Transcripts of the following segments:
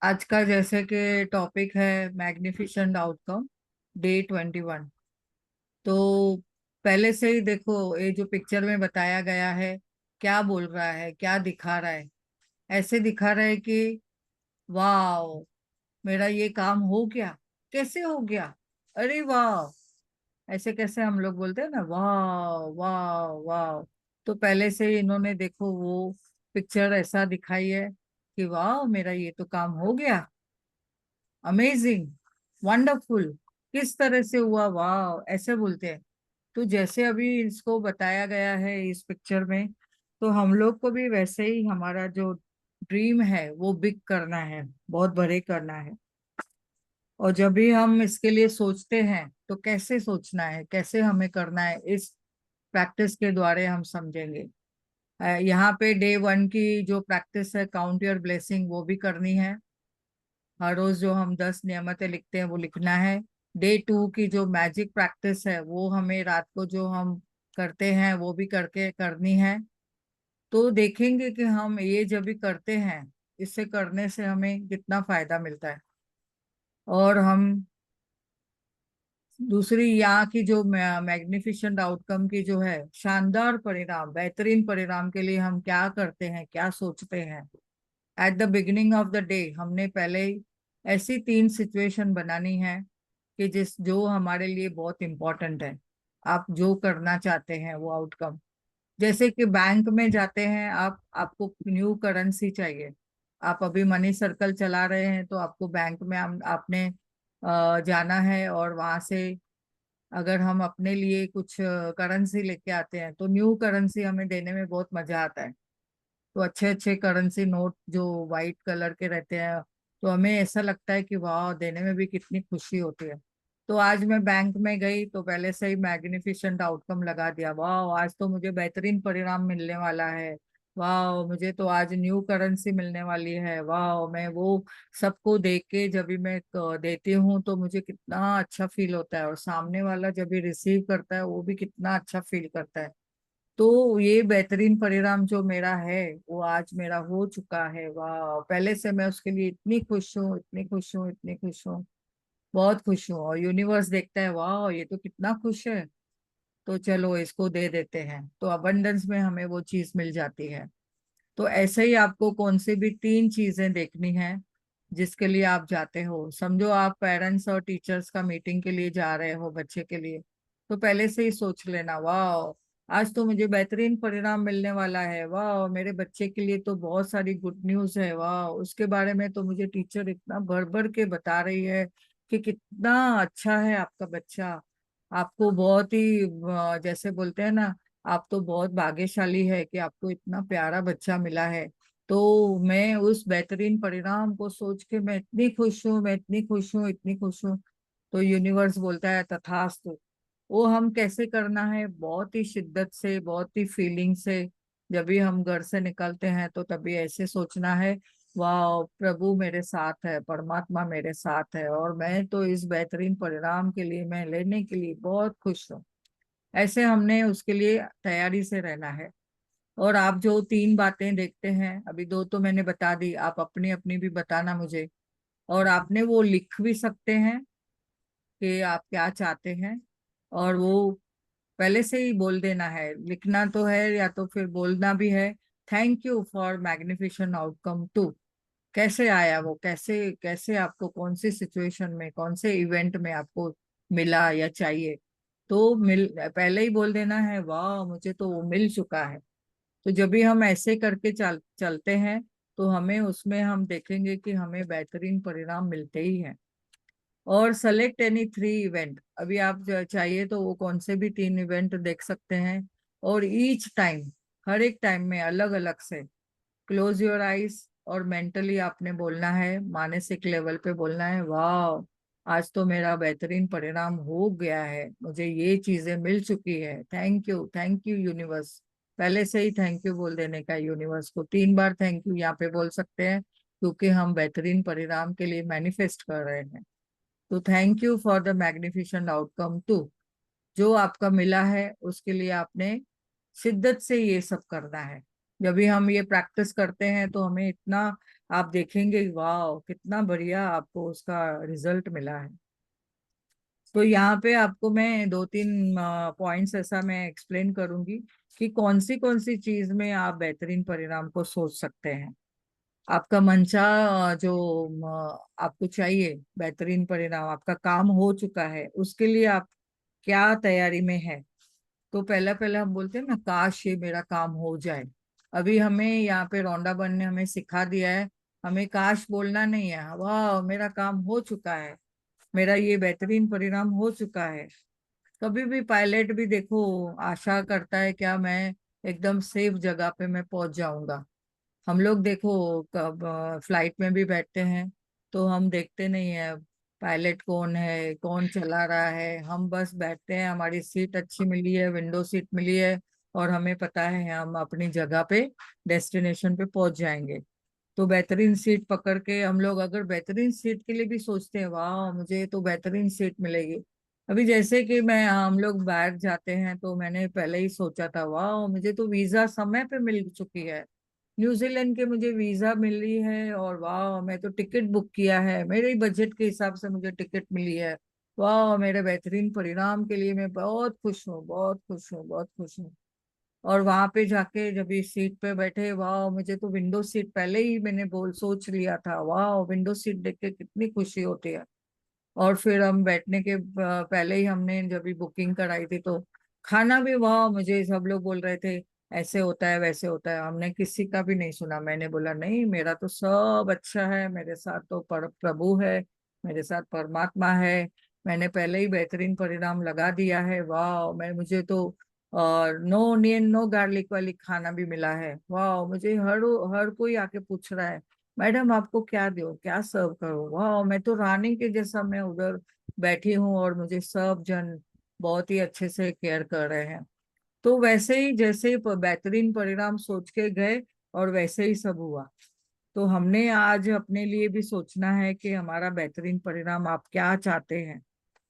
आज का जैसे कि टॉपिक है मैग्निफिसेंट आउटकम, डे 21। तो पहले से ही देखो, ये जो पिक्चर में बताया गया है, क्या बोल रहा है, क्या दिखा रहा है। ऐसे दिखा रहा है कि वाह, मेरा ये काम हो गया। कैसे हो गया? अरे वाह! ऐसे कैसे हम लोग बोलते हैं ना, वाह वाह वाह। तो पहले से ही इन्होंने देखो वो पिक्चर ऐसा दिखाई है कि वाह, मेरा ये तो काम हो गया। Amazing, wonderful. किस तरह से हुआ, वाह, ऐसे बोलते हैं। तो जैसे अभी इसको बताया गया है इस पिक्चर में, तो हम लोग को भी वैसे ही हमारा जो ड्रीम है वो बिग करना है, बहुत बड़े करना है। और जब भी हम इसके लिए सोचते हैं तो कैसे सोचना है, कैसे हमें करना है, इस प्रैक्टिस के द्वारा हम समझेंगे। यहाँ पे डे 1 की जो प्रैक्टिस है, काउंट योर ब्लेसिंग, वो भी करनी है। हर रोज जो हम 10 नियमतें लिखते हैं वो लिखना है। डे 2 की जो मैजिक प्रैक्टिस है वो हमें रात को जो हम करते हैं वो भी करके करनी है। तो देखेंगे कि हम ये जब भी करते हैं, इससे करने से हमें कितना फायदा मिलता है। और हम दूसरी यहाँ की जो मैग्निफिसेंट आउटकम की जो है, शानदार परिणाम, बेहतरीन परिणाम के लिए हम क्या करते हैं, क्या सोचते हैं। At the beginning of the day हमने पहले ही ऐसी 3 सिचुएशन बनानी है कि जिस जो हमारे लिए बहुत इंपॉर्टेंट है। आप जो करना चाहते हैं वो आउटकम, जैसे कि बैंक में जाते हैं आप, आपको न्यू करेंसी चाहिए। आप अभी मनी सर्कल चला रहे हैं तो आपको बैंक में आपने जाना है, और वहां से अगर हम अपने लिए कुछ करेंसी लेके आते हैं तो न्यू करेंसी हमें देने में बहुत मजा आता है। तो अच्छे अच्छे करेंसी नोट जो वाइट कलर के रहते हैं, तो हमें ऐसा लगता है कि वाह, देने में भी कितनी खुशी होती है। तो आज मैं बैंक में गई तो पहले से ही मैग्निफिसेंट आउटकम लगा दिया, वाह, आज तो मुझे बेहतरीन परिणाम मिलने वाला है। वाह, मुझे तो आज न्यू करेंसी मिलने वाली है। वाह, मैं वो सबको देख के जब भी मैं देती हूँ तो मुझे कितना अच्छा फील होता है, और सामने वाला जब भी रिसीव करता है वो भी कितना अच्छा फील करता है। तो ये बेहतरीन परिणाम जो मेरा है वो आज मेरा हो चुका है। वाह, पहले से मैं उसके लिए इतनी खुश हूँ, इतनी खुश हूँ, इतनी खुश हूँ, बहुत खुश हूँ। और यूनिवर्स देखता है, वाह, ये तो कितना खुश है, तो चलो इसको दे देते हैं, तो अबंडेंस में हमें वो चीज मिल जाती है। तो ऐसे ही आपको कौन सी भी 3 चीजें देखनी है जिसके लिए आप जाते हो। समझो आप पेरेंट्स और टीचर्स का मीटिंग के लिए जा रहे हो बच्चे के लिए, तो पहले से ही सोच लेना, वाह, आज तो मुझे बेहतरीन परिणाम मिलने वाला है। वाह, मेरे बच्चे के लिए तो बहुत सारी गुड न्यूज है। वाह, उसके बारे में तो मुझे टीचर इतना भर भर के बता रही है कि कितना अच्छा है आपका बच्चा। आपको बहुत ही जैसे बोलते हैं ना, आप तो बहुत भाग्यशाली है कि आपको इतना प्यारा बच्चा मिला है। तो मैं उस बेहतरीन परिणाम को सोच के मैं इतनी खुश हूँ, मैं इतनी खुश हूँ, इतनी खुश हूँ। तो यूनिवर्स बोलता है तथास्तु। वो हम कैसे करना है, बहुत ही शिद्दत से, बहुत ही फीलिंग से। जब भी हम घर से निकलते हैं तो तभी ऐसे सोचना है, वाह, प्रभु मेरे साथ है, परमात्मा मेरे साथ है, और मैं तो इस बेहतरीन परिणाम के लिए, मैं लेने के लिए बहुत खुश हूँ। ऐसे हमने उसके लिए तैयारी से रहना है। और आप जो 3 बातें देखते हैं, अभी 2 तो मैंने बता दी, आप अपनी अपनी भी बताना मुझे। और आपने वो लिख भी सकते हैं कि आप क्या चाहते हैं, और वो पहले से ही बोल देना है। लिखना तो है या तो फिर बोलना भी है, thank you for magnificent outcome 2। कैसे आया वो, कैसे कैसे आपको कौन सी सिचुएशन में, कौन से इवेंट में आपको मिला या चाहिए। तो मिल पहले ही बोल देना है, वाह, मुझे तो वो मिल चुका है। तो जब भी हम ऐसे करके चलते हैं तो हमें उसमें हम देखेंगे कि हमें बेहतरीन परिणाम मिलते ही हैं। और सेलेक्ट एनी 3 इवेंट, अभी आप चाहिए तो वो कौन से भी 3 इवेंट देख सकते हैं। और ईच टाइम, हर एक टाइम में अलग अलग से क्लोज योर आईज, और मेंटली आपने बोलना है, मानसिक लेवल पे बोलना है, वाह, आज तो मेरा बेहतरीन परिणाम हो गया है, मुझे ये चीजें मिल चुकी है। Thank you universe. पहले से ही थैंक यू बोल देने का, यूनिवर्स को 3 बार थैंक यू यहाँ पे बोल सकते हैं, क्योंकि हम बेहतरीन परिणाम के लिए मैनिफेस्ट कर रहे हैं। तो thank you for the magnificent outcome 2। जो आपका मिला है उसके लिए आपने शिद्दत से ये सब करना है। जब भी हम ये प्रैक्टिस करते हैं तो हमें इतना, आप देखेंगे वाह कितना बढ़िया आपको उसका रिजल्ट मिला है। तो यहाँ पे आपको मैं दो तीन पॉइंट्स ऐसा मैं एक्सप्लेन करूंगी कि कौन सी चीज में आप बेहतरीन परिणाम को सोच सकते हैं। आपका मंशा जो आपको चाहिए बेहतरीन परिणाम, आपका काम हो चुका है, उसके लिए आप क्या तैयारी में है। तो पहला पहला हम बोलते हैं ना, काश ये मेरा काम हो जाए। अभी हमें यहाँ पे रौंडाबन ने हमें सिखा दिया है, हमें काश बोलना नहीं है, वाह मेरा काम हो चुका है, मेरा ये बेहतरीन परिणाम हो चुका है। कभी भी पायलट भी देखो आशा करता है क्या, मैं एकदम सेफ जगह पे मैं पहुंच जाऊंगा। हम लोग देखो कब फ्लाइट में भी बैठते हैं तो हम देखते नहीं है पायलट कौन है, कौन चला रहा है, हम बस बैठते हैं, हमारी सीट अच्छी मिली है, विंडो सीट मिली है, और हमें पता है हम अपनी जगह पे डेस्टिनेशन पे पहुंच जाएंगे। तो बेहतरीन सीट पकड़ के हम लोग अगर बेहतरीन सीट के लिए भी सोचते हैं, वाह मुझे तो बेहतरीन सीट मिलेगी। अभी जैसे कि मैं, हम लोग बाहर जाते हैं तो मैंने पहले ही सोचा था, वाह मुझे तो वीजा समय पे मिल चुकी है, न्यूजीलैंड के मुझे वीजा मिली है, और वाह मैं तो टिकट बुक किया है, मेरे ही बजट के हिसाब से मुझे टिकट मिली है। वाह मेरे बेहतरीन परिणाम के लिए मैं बहुत खुश हूँ, बहुत खुश हूँ, बहुत खुश हूँ। और वहां पे जाके जब इस सीट पे बैठे, वाह मुझे तो विंडो सीट पहले ही मैंने बोल सोच लिया था, वाह विंडो सीट देख के कितनी खुशी होती है। और फिर हम बैठने के पहले ही हमने जब भी बुकिंग कराई थी तो खाना भी, वाह मुझे सब लोग बोल रहे थे ऐसे होता है वैसे होता है, हमने किसी का भी नहीं सुना। मैंने बोला नहीं, मेरा तो सब अच्छा है, मेरे साथ तो प्रभु है, मेरे साथ परमात्मा है, मैंने पहले ही बेहतरीन परिणाम लगा दिया है। वाह मैं, मुझे तो और नो ऑनियन नो गार्लिक वाली खाना भी मिला है। वाह मुझे हर हर कोई आके पूछ रहा है, मैडम आपको क्या दो, क्या सर्व करो। वाह मैं तो रानी के जैसा मैं उधर बैठी हूँ, और मुझे सब जन बहुत ही अच्छे से केयर कर रहे हैं। तो वैसे ही जैसे ही बेहतरीन परिणाम सोच के गए, और वैसे ही सब हुआ। तो हमने आज अपने लिए भी सोचना है कि हमारा बेहतरीन परिणाम आप क्या चाहते हैं,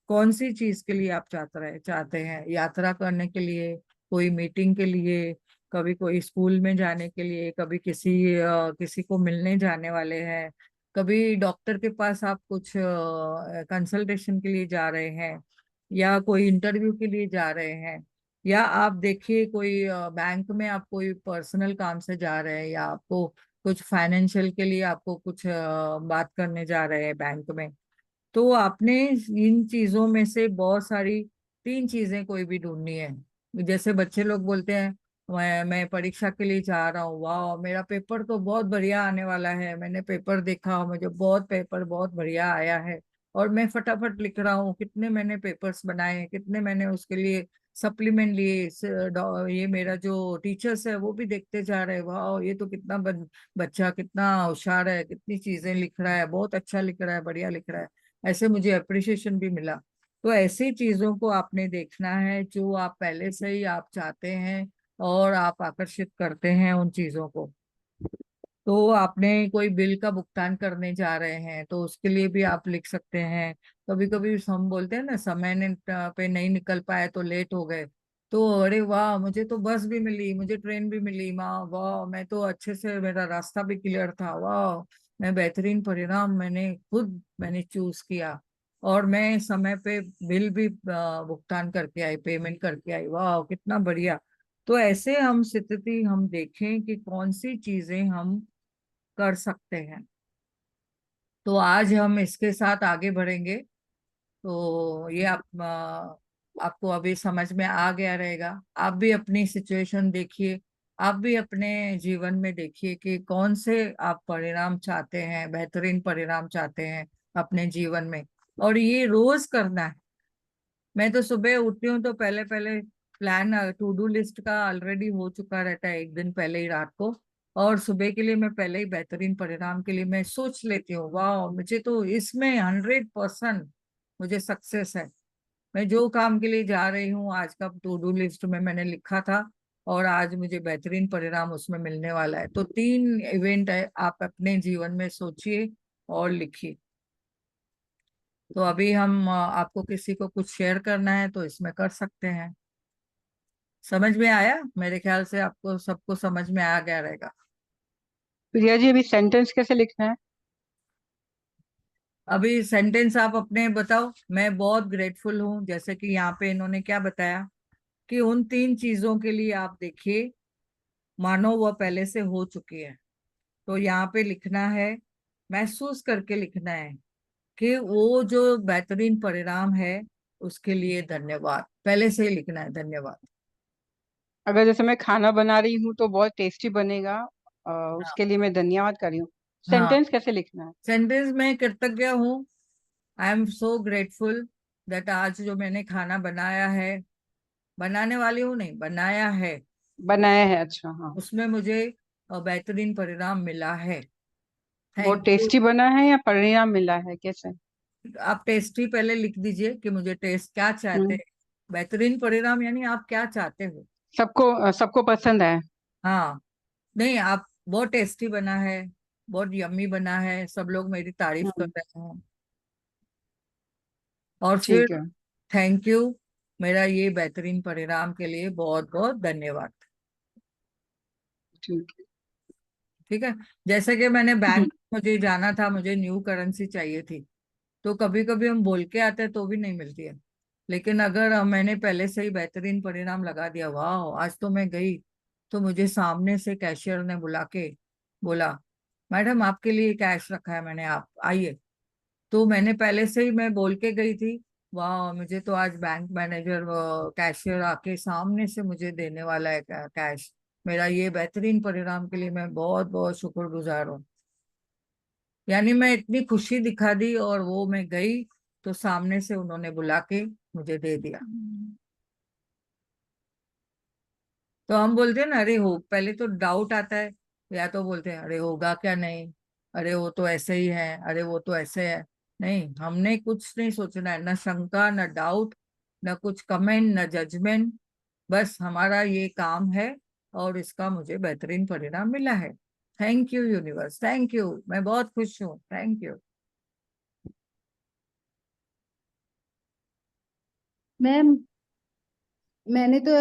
कौन सी चीज के लिए आप चाहते हैं, यात्रा करने के लिए, कोई मीटिंग के लिए, कभी कोई स्कूल में जाने के लिए, कभी किसी को मिलने जाने वाले हैं, कभी डॉक्टर के पास आप कुछ कंसल्टेशन के लिए जा रहे हैं, या कोई इंटरव्यू के लिए जा रहे हैं, या आप देखिए कोई बैंक में आप कोई पर्सनल काम से जा रहे हैं, या आपको कुछ फाइनेंशियल के लिए आपको कुछ बात करने जा रहे हैं बैंक में। तो आपने इन चीजों में से बहुत सारी तीन चीजें कोई भी ढूंढनी है। जैसे बच्चे लोग बोलते हैं, मैं परीक्षा के लिए जा रहा हूँ, वाह मेरा पेपर तो बहुत बढ़िया आने वाला है, मैंने पेपर देखा, मुझे बहुत पेपर बहुत बढ़िया आया है, और मैं फटाफट लिख रहा हूँ, कितने मैंने पेपर्स बनाए हैं, कितने मैंने उसके लिए सप्लीमेंट लिए। ये मेरा जो टीचर्स है वो भी देखते जा रहे हैं, वाह ये तो कितना बच्चा कितना होशियार है, कितनी चीजें लिख रहा है, बहुत अच्छा लिख रहा है, बढ़िया लिख रहा है, ऐसे मुझे अप्रिसिएशन भी मिला। तो ऐसी चीजों को आपने देखना है जो आप पहले से ही आप चाहते हैं, और आप आकर्षित करते हैं उन चीजों को। तो आपने कोई बिल का भुगतान करने जा रहे हैं तो उसके लिए भी आप लिख सकते हैं। कभी कभी हम बोलते हैं ना, समय ने पे नहीं निकल पाए तो लेट हो गए, तो अरे वाह मुझे तो बस भी मिली, मुझे ट्रेन भी मिली, माँ वाह मैं तो अच्छे से, मेरा रास्ता भी क्लियर था, वाह मैं बेहतरीन परिणाम मैंने खुद मैंने चूज किया, और मैं समय पे बिल भी भुगतान करके आई, पेमेंट करके आई, वाह कितना बढ़िया। तो ऐसे हम स्थिति हम देखें कि कौन सी चीजें हम कर सकते हैं। तो आज हम इसके साथ आगे बढ़ेंगे। तो ये आपको अभी समझ में आ गया रहेगा। आप भी अपनी सिचुएशन देखिए, आप भी अपने जीवन में देखिए कि कौन से आप परिणाम चाहते हैं, बेहतरीन परिणाम चाहते हैं अपने जीवन में, और ये रोज करना है। मैं तो सुबह उठती हूँ तो पहले पहले प्लान, टू डू लिस्ट का ऑलरेडी हो चुका रहता है एक दिन पहले ही रात को, और सुबह के लिए मैं पहले ही बेहतरीन परिणाम के लिए मैं सोच लेती हूँ, वाह मुझे तो इसमें 100% मुझे सक्सेस है। मैं जो काम के लिए जा रही हूँ आज का टू डू लिस्ट में मैंने लिखा था, और आज मुझे बेहतरीन परिणाम उसमें मिलने वाला है। तो तीन इवेंट है, आप अपने जीवन में सोचिए और लिखिए। तो अभी हम आपको किसी को कुछ शेयर करना है तो इसमें कर सकते हैं। समझ में आया? मेरे ख्याल से आपको सबको समझ में आ गया रहेगा। प्रिया जी, अभी सेंटेंस कैसे लिखना है? अभी सेंटेंस आप अपने बताओ। मैं बहुत ग्रेटफुल हूँ, जैसे कि यहाँ पे इन्होंने क्या बताया कि उन 3 चीजों के लिए आप देखिए मानो वह पहले से हो चुकी है। तो यहाँ पे लिखना है, महसूस करके लिखना है कि वो जो बेहतरीन परिणाम है उसके लिए धन्यवाद, पहले से ही लिखना है धन्यवाद। अगर जैसे मैं खाना बना रही हूँ तो बहुत टेस्टी बनेगा, हाँ। उसके लिए मैं धन्यवाद कर रही हूँ। हाँ, सेंटेंस कैसे लिखना है? सेंटेंस में कृतज्ञ हूँ, I am so grateful that आज जो मैंने खाना बनाया है, बनाने वाली हूँ नहीं, बनाया है, बनाया है, अच्छा हाँ। उसमें मुझे बेहतरीन परिणाम मिला है। बहुत थैंक यू। टेस्टी बना है या परिणाम मिला है, कैसे? आप टेस्टी पहले लिख दीजिए कि मुझे टेस्ट क्या चाहते हम्म। हैं, बेहतरीन परिणाम यानी आप क्या चाहते हो। सबको पसंद है। हाँ, नहीं आप, बहुत टेस्टी बना है, बहुत यम्मी बना है, सब लोग मेरी तारीफ कर हम्म। रहे हैं। और फिर ठीक है। थैंक यू, मेरा ये बेहतरीन परिणाम के लिए बहुत बहुत धन्यवाद। ठीक ठीक है। जैसे कि मैंने है। बैंक, मुझे जाना था, मुझे न्यू करेंसी चाहिए थी। तो कभी कभी हम बोल के आते हैं तो भी नहीं मिलती है। लेकिन अगर मैंने पहले से ही बेहतरीन परिणाम लगा दिया, वाह आज तो मैं गई, तो मुझे सामने से कैशियर ने बुला के बोला, मैडम आपके लिए कैश रखा है मैंने, आप आइए। तो मैंने पहले से ही मैं बोल के गई थी, वाह मुझे तो आज बैंक मैनेजर कैशियर आके सामने से मुझे देने वाला है कैश। मेरा ये बेहतरीन परिणाम के लिए मैं बहुत बहुत शुक्रगुजार हूँ। यानी मैं इतनी खुशी दिखा दी और वो मैं गई तो सामने से उन्होंने बुला के मुझे दे दिया। तो हम बोलते हैं ना, अरे हो, पहले तो डाउट आता है, या तो बोलते हैं अरे होगा क्या नहीं, अरे वो तो ऐसे ही है, अरे वो तो ऐसे है। नहीं, हमने कुछ नहीं सोचना है, न शंका न डाउट, न कुछ कमेंट न जजमेंट। बस हमारा ये काम है और इसका मुझे बेहतरीन परिणाम मिला है। Thank you universe, thank you, मैं बहुत खुश हूँ, थैंक यू। मैम, मैंने तो